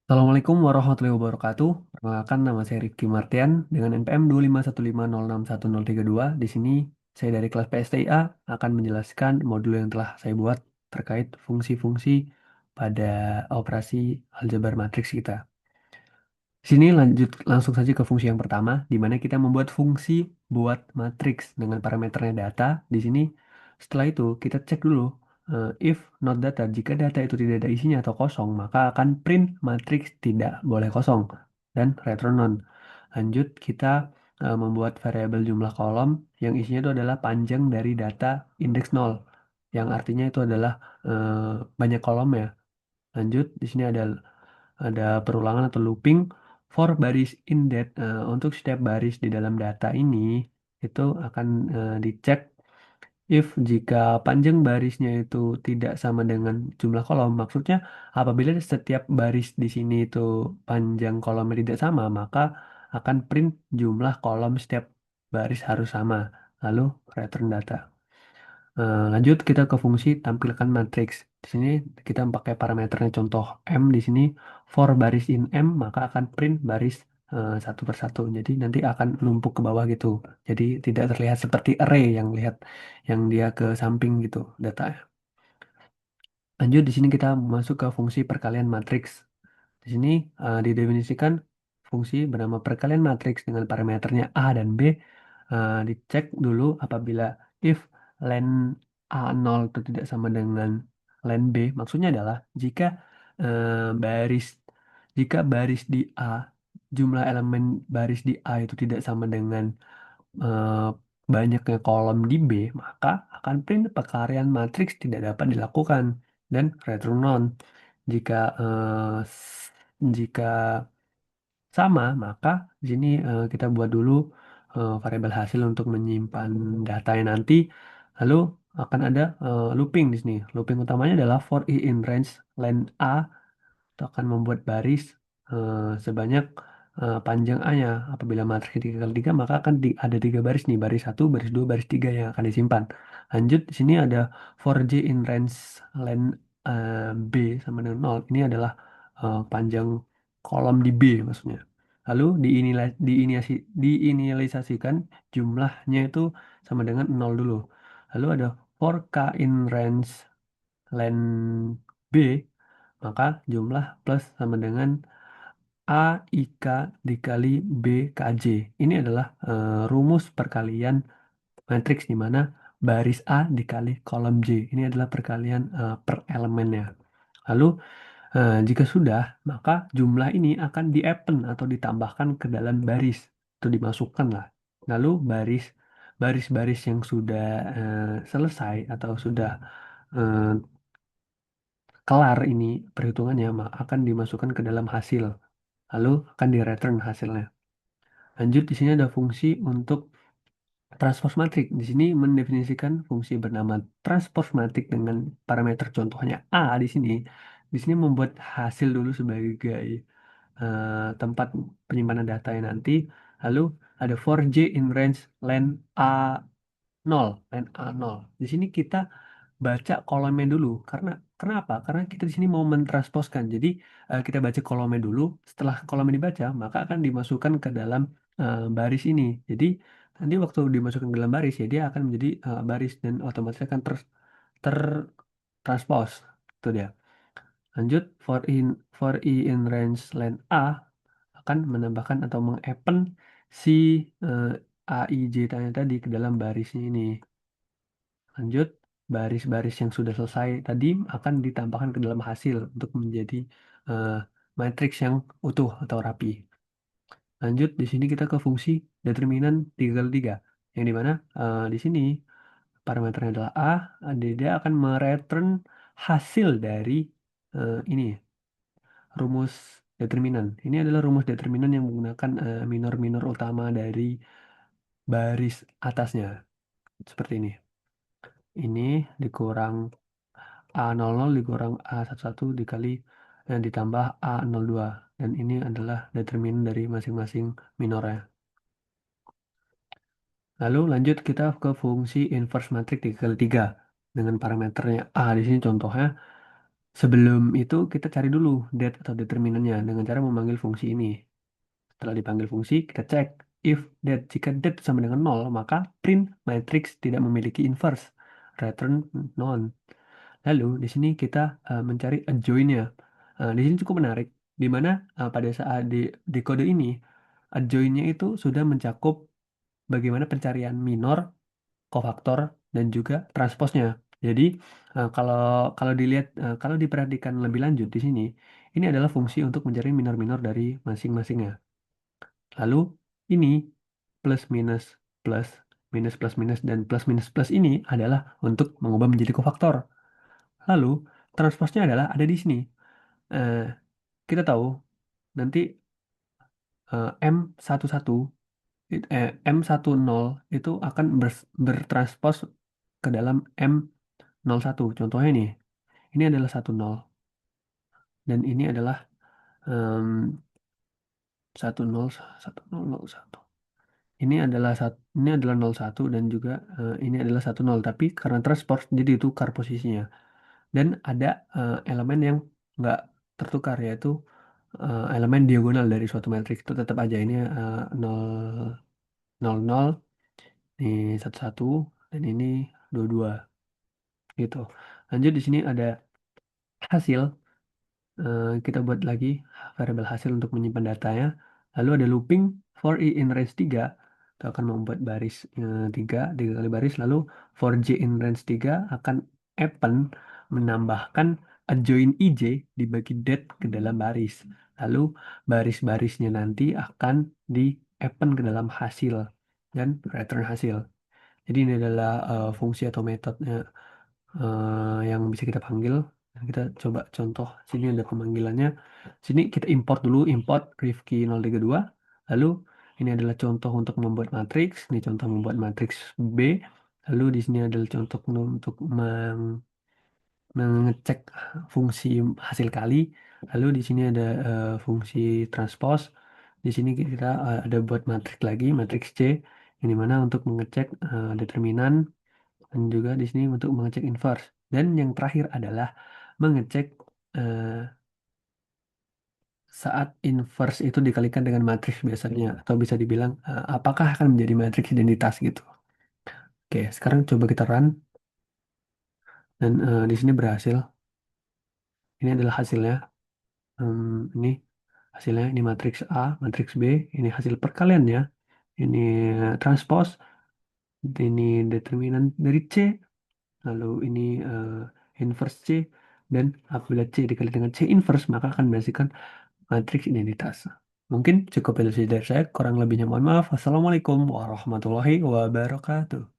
Assalamualaikum warahmatullahi wabarakatuh. Perkenalkan nama saya Rifki Martian dengan NPM 251506332. Di sini saya dari kelas PSTIA akan menjelaskan modul yang telah saya buat terkait fungsi-fungsi pada operasi aljabar matriks kita. Di sini lanjut langsung saja ke fungsi yang pertama, di mana kita membuat fungsi buat matriks dengan parameternya data. Di sini setelah itu kita cek dulu if not data. Jika data itu tidak ada isinya atau kosong, maka akan print matriks tidak boleh kosong dan return none. Lanjut kita membuat variabel jumlah kolom yang isinya itu adalah panjang dari data indeks 0, yang artinya itu adalah banyak kolom ya. Lanjut di sini ada perulangan atau looping for baris indet. Untuk setiap baris di dalam data ini itu akan dicek if jika panjang barisnya itu tidak sama dengan jumlah kolom. Maksudnya apabila setiap baris di sini itu panjang kolomnya tidak sama, maka akan print jumlah kolom setiap baris harus sama. Lalu return data. Lanjut kita ke fungsi tampilkan matriks. Di sini kita pakai parameternya contoh M di sini for baris in M, maka akan print baris satu per satu. Jadi nanti akan numpuk ke bawah gitu. Jadi tidak terlihat seperti array yang lihat yang dia ke samping gitu data. Lanjut di sini kita masuk ke fungsi perkalian matriks. Di sini didefinisikan fungsi bernama perkalian matriks dengan parameternya A dan B. Dicek dulu apabila if len A0 itu tidak sama dengan len B. Maksudnya adalah jika eh, baris jika baris di A, jumlah elemen baris di A itu tidak sama dengan eh, banyaknya kolom di B, maka akan print perkalian matriks tidak dapat dilakukan dan return none. Jika jika sama, maka di sini kita buat dulu variabel hasil untuk menyimpan datanya nanti. Lalu akan ada looping di sini. Looping utamanya adalah for i in range len A itu akan membuat baris sebanyak panjang A-nya. Apabila matriks 3 kali 3 maka akan ada 3 baris nih, baris satu, baris 2, baris 3 yang akan disimpan. Lanjut, di sini ada for J in range len B sama dengan 0. Ini adalah panjang kolom di B maksudnya. Lalu diinisialisasikan jumlahnya itu sama dengan 0 dulu. Lalu ada for K in range len B, maka jumlah plus sama dengan A IK dikali B KJ. Ini adalah rumus perkalian matriks di mana baris A dikali kolom J. Ini adalah perkalian per elemennya. Lalu jika sudah, maka jumlah ini akan di-append atau ditambahkan ke dalam baris. Itu dimasukkan lah. Lalu baris-baris yang sudah selesai atau sudah eh, kelar ini perhitungannya akan dimasukkan ke dalam hasil. Lalu akan di-return hasilnya. Lanjut di sini ada fungsi untuk transpose matrix. Di sini mendefinisikan fungsi bernama transpose matrix dengan parameter contohnya A di sini. Di sini membuat hasil dulu sebagai tempat penyimpanan datanya nanti. Lalu ada for J in range len A0, len A0. Di sini kita baca kolomnya dulu. Kenapa? Karena kita di sini mau mentransposkan. Jadi kita baca kolomnya dulu. Setelah kolomnya dibaca, maka akan dimasukkan ke dalam baris ini. Jadi nanti waktu dimasukkan ke dalam baris ya dia akan menjadi baris dan otomatis akan tertranspose. Itu dia. Lanjut for i in range len A akan menambahkan atau mengappend si eh, AIJ tadi ke dalam barisnya ini. Lanjut, baris-baris yang sudah selesai tadi akan ditambahkan ke dalam hasil untuk menjadi eh, matriks yang utuh atau rapi. Lanjut, di sini kita ke fungsi determinan 3 kali 3. Yang dimana di sini parameternya adalah A, dia akan mereturn hasil dari ini rumus determinan. Ini adalah rumus determinan yang menggunakan minor-minor utama dari baris atasnya. Seperti ini. Ini dikurang A00 dikurang A11 dikali ditambah A02. Dan ini adalah determinan dari masing-masing minornya. Lalu lanjut kita ke fungsi inverse matrix 3 kali 3 dengan parameternya A. Di sini contohnya Sebelum itu kita cari dulu det atau determinannya dengan cara memanggil fungsi ini. Setelah dipanggil fungsi, kita cek if det. Jika det sama dengan nol, maka print matrix tidak memiliki inverse, return none. Lalu di sini kita mencari adjoin-nya. Di sini cukup menarik, di mana pada saat di kode ini adjoin-nya itu sudah mencakup bagaimana pencarian minor, kofaktor, dan juga transposnya. Jadi kalau kalau dilihat kalau diperhatikan lebih lanjut di sini, ini adalah fungsi untuk mencari minor-minor dari masing-masingnya. Lalu ini plus minus plus minus plus minus dan plus minus plus ini adalah untuk mengubah menjadi kofaktor. Lalu transposnya adalah ada di sini. Eh, kita tahu nanti M11 M10 itu akan bertranspos ke dalam M01. Contohnya ini adalah 10 dan ini adalah em, 10 1001. Ini adalah 01 dan juga ini adalah 10, tapi karena transport jadi tukar posisinya. Dan ada elemen yang nggak tertukar, yaitu elemen diagonal dari suatu matriks itu tetap aja ini 0 0 0, ini 1 1, dan ini 2 2 gitu. Lanjut di sini ada hasil. Kita buat lagi variabel hasil untuk menyimpan datanya. Lalu ada looping for i in range 3. Itu akan membuat baris 3 kali baris. Lalu for j in range 3 akan append menambahkan adjoin ij dibagi det ke dalam baris. Lalu baris-barisnya nanti akan di append ke dalam hasil dan return hasil. Jadi ini adalah fungsi atau metode yang bisa kita panggil. Nah, kita coba contoh. Sini ada pemanggilannya. Sini kita import dulu, import Rifki 032. Lalu ini adalah contoh untuk membuat matriks. Ini contoh membuat matriks B. Lalu di sini adalah contoh untuk mengecek fungsi hasil kali. Lalu di sini ada fungsi transpose. Di sini kita ada buat matriks lagi, matriks C, yang dimana untuk mengecek determinan, dan juga di sini untuk mengecek inverse. Dan yang terakhir adalah mengecek eh, saat inverse itu dikalikan dengan matriks biasanya, atau bisa dibilang apakah akan menjadi matriks identitas gitu. Oke, sekarang coba kita run dan di sini berhasil. Ini adalah hasilnya. Ini hasilnya, ini matriks A, matriks B, ini hasil perkaliannya, ini transpose, ini determinan dari C, lalu ini inverse C, dan apabila C dikali dengan C inverse maka akan menghasilkan matriks identitas. Mungkin cukup itu saja dari saya, kurang lebihnya mohon maaf. Wassalamualaikum warahmatullahi wabarakatuh.